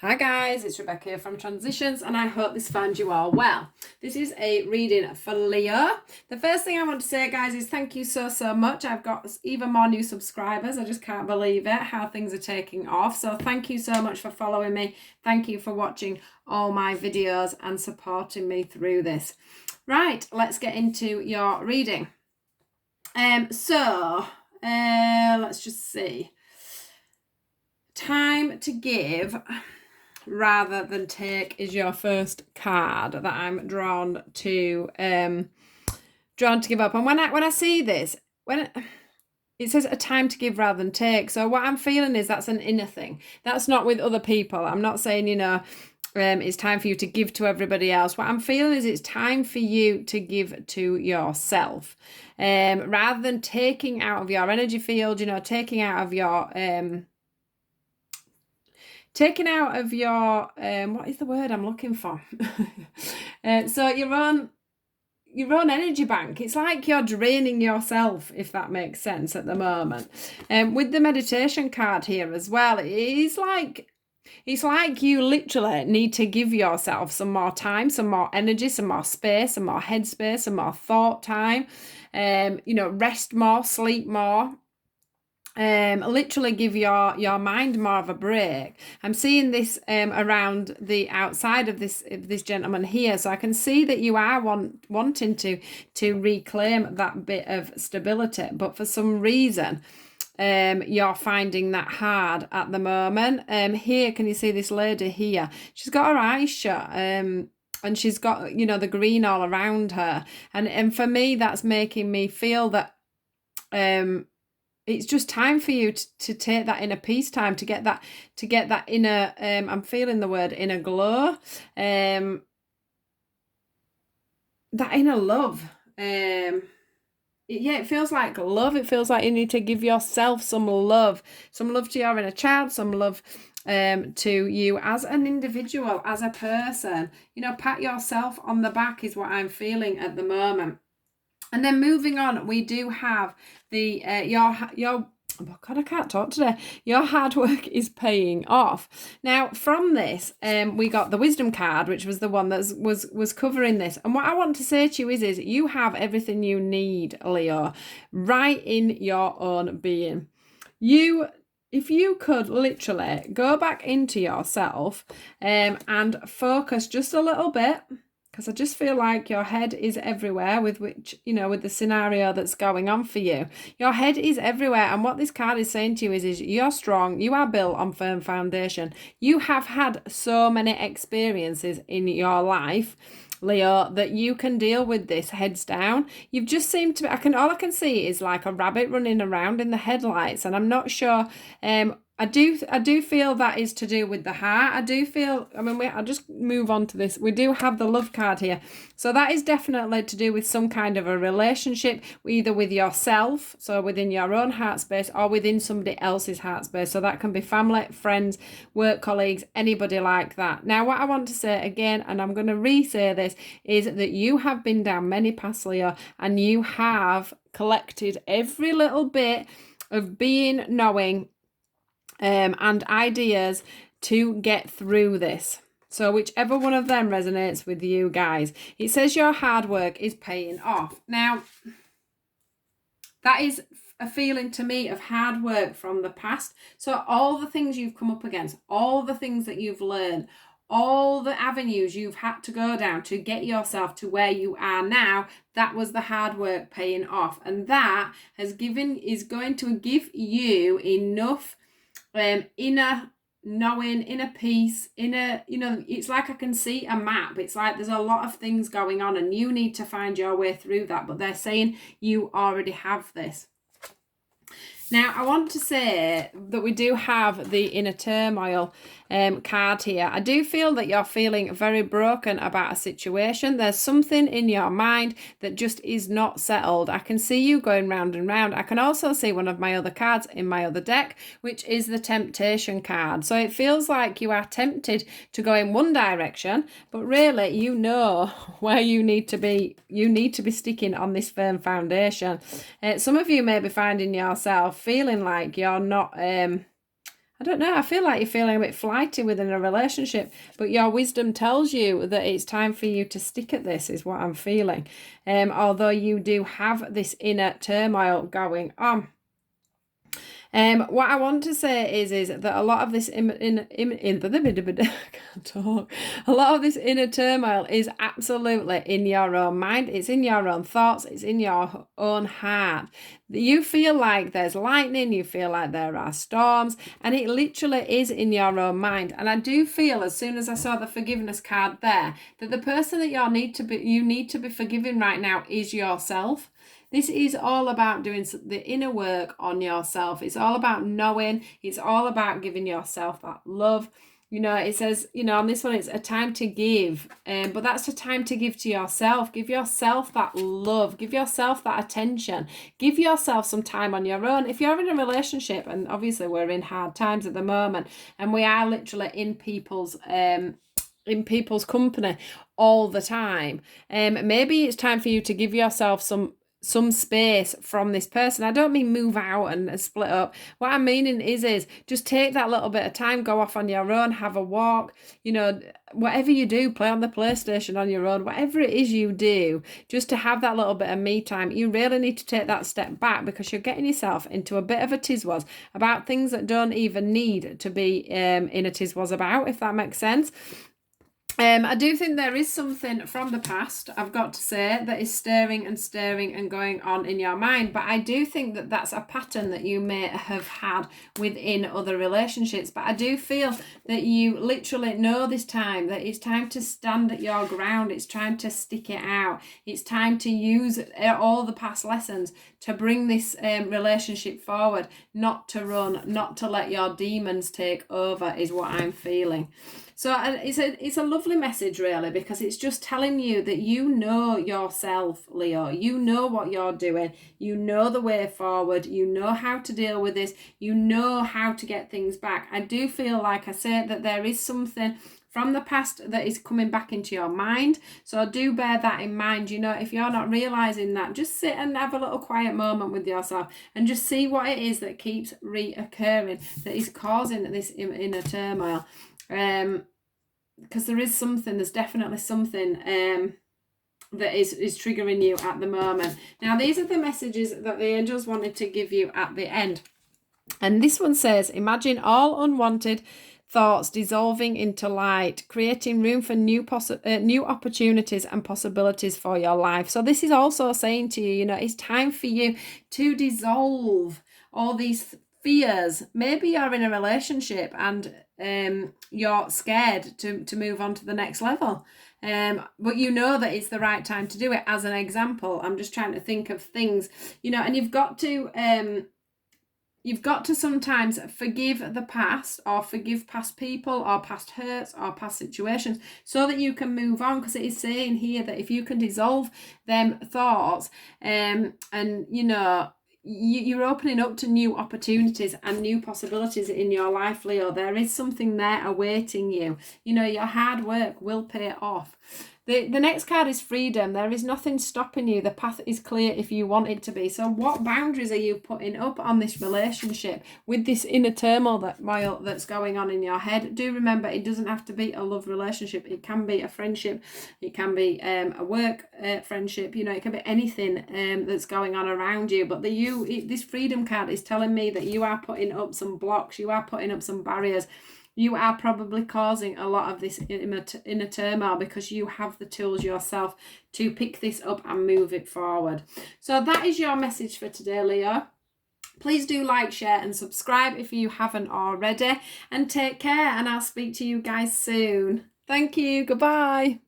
Hi guys, it's Rebecca here from Transitions and I hope this finds you all well. This is a reading for Leo. The first thing I want to say, guys, is thank you so much. I've got even more new subscribers. I just can't believe it, how things are taking off. So thank you so much for following me. Thank you for watching all my videos and supporting me through this. Right, let's get into your reading. Let's just see. Time to give rather than take is your first card that I'm drawn to give up. And when I see this, when it says a time to give rather than take, so what I'm feeling is that's an inner thing. That's not with other people. I'm not saying, it's time for you to give to everybody else. What I'm feeling is it's time for you to give to yourself, rather than taking out of your energy field, taking out of your what is the word I'm looking for? So your own energy bank. It's like you're draining yourself, if that makes sense at the moment. With the meditation card here as well, it's like you literally need to give yourself some more time, some more energy, some more space, some more headspace, some more thought time. Rest more, sleep more. Literally give your mind more of a break. I'm seeing this around the outside of this gentleman here, so I can see that you are wanting to reclaim that bit of stability, but for some reason you're finding that hard at the moment. Here, can you see this lady here? She's got her eyes shut, and she's got the green all around her, and for me that's making me feel that it's just time for you to take that inner peace time, to get that inner, I'm feeling the word inner glow, that inner love. It feels like love. It feels like you need to give yourself some love to your inner child, some love to you as an individual, as a person. Pat yourself on the back is what I'm feeling at the moment. And then moving on, we do have the oh God, I can't talk today. Your hard work is paying off. Now, from this, we got the wisdom card, which was the one that was covering this. And what I want to say to you is you have everything you need, Leo, right in your own being. If you could literally go back into yourself and focus just a little bit, because I just feel like your head is everywhere with the scenario that's going on for you. Your head is everywhere. And what this card is saying to you is you're strong. You are built on firm foundation. You have had so many experiences in your life, Leo, that you can deal with this heads down. You've just seemed to all I can see is like a rabbit running around in the headlights. And I'm not sure, I do feel that is to do with the heart. I'll just move on to this. We do have the love card here. So that is definitely to do with some kind of a relationship, either with yourself, so within your own heart space, or within somebody else's heart space. So that can be family, friends, work colleagues, anybody like that. Now, what I want to say again, and I'm going to re-say this, is that you have been down many paths, Leo, and you have collected every little bit of being, knowing, and ideas to get through this. So whichever one of them resonates with you guys, it says your hard work is paying off. Now, that is a feeling to me of hard work from the past. So all the things you've come up against, all the things that you've learned, all the avenues you've had to go down to get yourself to where you are now, that was the hard work paying off. And that is going to give you enough inner knowing, inner peace, it's like I can see a map. It's like there's a lot of things going on and you need to find your way through that, but they're saying you already have this. Now, I want to say that we do have the inner turmoil card here. I do feel that you're feeling very broken about a situation. There's something in your mind that just is not settled. I can see you going round and round. I can also see one of my other cards in my other deck, which is the temptation card. So it feels like you are tempted to go in one direction, but really you know where you need to be. You need to be sticking on this firm foundation. Some of you may be finding yourself feeling like you're not I don't know, I feel like you're feeling a bit flighty within a relationship, but your wisdom tells you that it's time for you to stick at this, is what I'm feeling. Although you do have this inner turmoil going on. What I want to say is that a lot of this can't talk. A lot of this inner turmoil is absolutely in your own mind. It's in your own thoughts. It's in your own heart. You feel like there's lightning. You feel like there are storms, and it literally is in your own mind. And I do feel, as soon as I saw the forgiveness card there, that the person that you need to be forgiving right now is yourself. This is all about doing the inner work on yourself. It's all about knowing. It's all about giving yourself that love. You know, it says, you know, on this one, it's a time to give. But that's a time to give to yourself. Give yourself that love. Give yourself that attention. Give yourself some time on your own. If you're in a relationship, and obviously we're in hard times at the moment, and we are literally in people's company all the time, maybe it's time for you to give yourself some space from this person. I don't mean move out and split up. What I'm meaning is just take that little bit of time, go off on your own, have a walk, you know, whatever you do, play on the PlayStation on your own, whatever it is you do, just to have that little bit of me time. You really need to take that step back, because you're getting yourself into a bit of a tizwas about things that don't even need to be in a tizwas about, if that makes sense. I do think there is something from the past, I've got to say, that is stirring and going on in your mind. But I do think that that's a pattern that you may have had within other relationships. But I do feel that you literally know this time that it's time to stand at your ground. It's time to stick it out. It's time to use all the past lessons to bring this relationship forward, not to run, not to let your demons take over, is what I'm feeling. So it's a lovely message, really, because it's just telling you that you know yourself, Leo. You know what you're doing. You know the way forward. You know how to deal with this. You know how to get things back. I do feel, like I said, that there is something from the past that is coming back into your mind. So do bear that in mind. You know, if you're not realizing that, just sit and have a little quiet moment with yourself and just see what it is that keeps reoccurring, that is causing this inner turmoil. Because there's definitely something that is triggering you at the moment. Now, these are the messages that the angels wanted to give you at the end. And this one says, imagine all unwanted thoughts dissolving into light, creating room for new opportunities and possibilities for your life. So this is also saying to you, you know, it's time for you to dissolve all these fears. Maybe you're in a relationship and you're scared to move on to the next level. But you know that it's the right time to do it. As an example, I'm just trying to think of things, you know, and you've got to sometimes forgive the past, or forgive past people, or past hurts, or past situations, so that you can move on. Because it is saying here that if you can dissolve them thoughts, and you know, you're opening up to new opportunities and new possibilities in your life, Leo. There is something there awaiting you. You know, your hard work will pay off. The next card is freedom. There is nothing stopping you. The path is clear if you want it to be. So what boundaries are you putting up on this relationship with this inner turmoil that's going on in your head? Do remember, it doesn't have to be a love relationship. It can be a friendship. It can be a work friendship. You know, it can be anything that's going on around you. But this freedom card is telling me that you are putting up some blocks. You are putting up some barriers. You are probably causing a lot of this inner turmoil, because you have the tools yourself to pick this up and move it forward. So that is your message for today, Leo. Please do like, share and subscribe if you haven't already. And take care, and I'll speak to you guys soon. Thank you. Goodbye.